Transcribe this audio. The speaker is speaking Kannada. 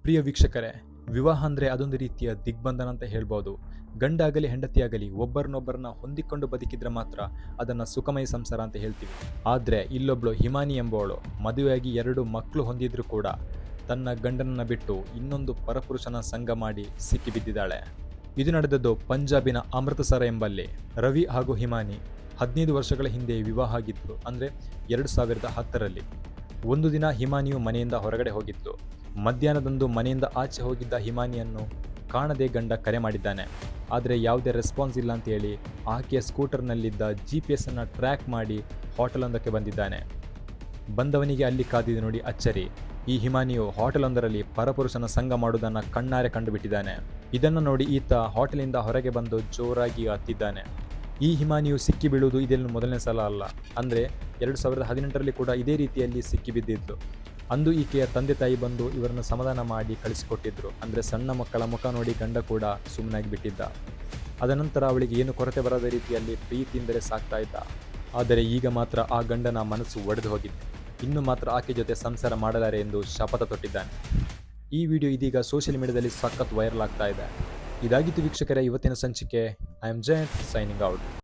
ಪ್ರಿಯ ವೀಕ್ಷಕರೇ, ವಿವಾಹ ಅಂದರೆ ಅದೊಂದು ರೀತಿಯ ದಿಗ್ಬಂಧನ ಅಂತ ಹೇಳ್ಬೋದು. ಗಂಡಾಗಲಿ ಹೆಂಡತಿಯಾಗಲಿ ಒಬ್ಬರನ್ನೊಬ್ಬರನ್ನ ಹೊಂದಿಕೊಂಡು ಬದುಕಿದ್ರೆ ಮಾತ್ರ ಅದನ್ನು ಸುಖಮಯ ಸಂಸಾರ ಅಂತ ಹೇಳ್ತೀವಿ. ಆದರೆ ಇಲ್ಲೊಬ್ಳು ಹಿಮಾನಿ ಎಂಬವಳು ಮದುವೆಯಾಗಿ 2 ಮಕ್ಕಳು ಹೊಂದಿದ್ರು ಕೂಡ ತನ್ನ ಗಂಡನನ್ನ ಬಿಟ್ಟು ಇನ್ನೊಂದು ಪರಪುರುಷನ ಸಂಗ ಮಾಡಿ ಸಿಕ್ಕಿಬಿದ್ದಿದ್ದಾಳೆ. ಇದು ನಡೆದದ್ದು ಪಂಜಾಬಿನ ಅಮೃತಸರ ಎಂಬಲ್ಲಿ. ರವಿ ಹಾಗೂ ಹಿಮಾನಿ 15 ವರ್ಷಗಳ ಹಿಂದೆ ವಿವಾಹ ಆಗಿತ್ತು, ಅಂದರೆ 2010ರಲ್ಲಿ. ಒಂದು ದಿನ ಹಿಮಾನಿಯು ಮನೆಯಿಂದ ಹೊರಗಡೆ ಹೋಗಿದ್ಲು. ಮಧ್ಯಾಹ್ನದಂದು ಮನೆಯಿಂದ ಆಚೆ ಹೋಗಿದ್ದ ಹಿಮಾನಿಯನ್ನು ಕಾಣದೆ ಗಂಡ ಕರೆ ಮಾಡಿದ್ದಾನೆ. ಆದರೆ ಯಾವುದೇ ರೆಸ್ಪಾನ್ಸ್ ಇಲ್ಲ ಅಂತೇಳಿ ಆಕೆಯ ಸ್ಕೂಟರ್ನಲ್ಲಿದ್ದ GPS ಅನ್ನು ಟ್ರ್ಯಾಕ್ ಮಾಡಿ ಹೋಟೆಲೊಂದಕ್ಕೆ ಬಂದಿದ್ದಾನೆ. ಬಂದವನಿಗೆ ಅಲ್ಲಿ ಕಾದಿದೆ ನೋಡಿ ಅಚ್ಚರಿ. ಈ ಹಿಮಾನಿಯು ಹೋಟೆಲೊಂದರಲ್ಲಿ ಪರಪುರುಷನ ಸಂಗ ಮಾಡುವುದನ್ನು ಕಣ್ಣಾರೆ ಕಂಡುಬಿಟ್ಟಿದ್ದಾನೆ. ಇದನ್ನು ನೋಡಿ ಈತ ಹೋಟೆಲಿಂದ ಹೊರಗೆ ಬಂದು ಜೋರಾಗಿ ಹತ್ತಿದ್ದಾನೆ. ಈ ಹಿಮಾನಿಯು ಸಿಕ್ಕಿ ಬೀಳುವುದು ಇದೆಲ್ಲ ಮೊದಲನೇ ಸಲ ಅಲ್ಲ. ಅಂದರೆ 2018ರಲ್ಲಿ ಕೂಡ ಇದೇ ರೀತಿಯಲ್ಲಿ ಸಿಕ್ಕಿಬಿದ್ದಿದ್ದು. ಅಂದು ಈಕೆಯ ತಂದೆ ತಾಯಿ ಬಂದು ಇವರನ್ನು ಸಮಾಧಾನ ಮಾಡಿ ಕಳಿಸಿಕೊಟ್ಟಿದ್ರು. ಅಂದರೆ ಸಣ್ಣ ಮಕ್ಕಳ ಮುಖ ನೋಡಿ ಗಂಡ ಕೂಡ ಸುಮ್ಮನಾಗಿ ಬಿಟ್ಟಿದ್ದ. ಅದನಂತರ ಅವಳಿಗೆ ಏನು ಕೊರತೆ ಬರದ ರೀತಿಯಲ್ಲಿ ಪ್ರೀತಿಯಿಂದಲೇ ಸಾಕ್ತಾ ಇದ್ದ. ಆದರೆ ಈಗ ಮಾತ್ರ ಆ ಗಂಡನ ಮನಸ್ಸು ಒಡೆದು ಹೋಗಿದೆ. ಇನ್ನು ಮಾತ್ರ ಆಕೆ ಜೊತೆ ಸಂಸಾರ ಮಾಡಲಾರೆ ಎಂದು ಶಪಥ ತೊಟ್ಟಿದ್ದಾನೆ. ಈ ವಿಡಿಯೋ ಇದೀಗ ಸೋಷಿಯಲ್ ಮೀಡಿಯಾದಲ್ಲಿ ಸಖತ್ ವೈರಲ್ ಆಗ್ತಾ ಇದೆ. ಇದಾಗಿತ್ತು ವೀಕ್ಷಕರೇ ಇವತ್ತಿನ ಸಂಚಿಕೆ. I am Jayant, signing out.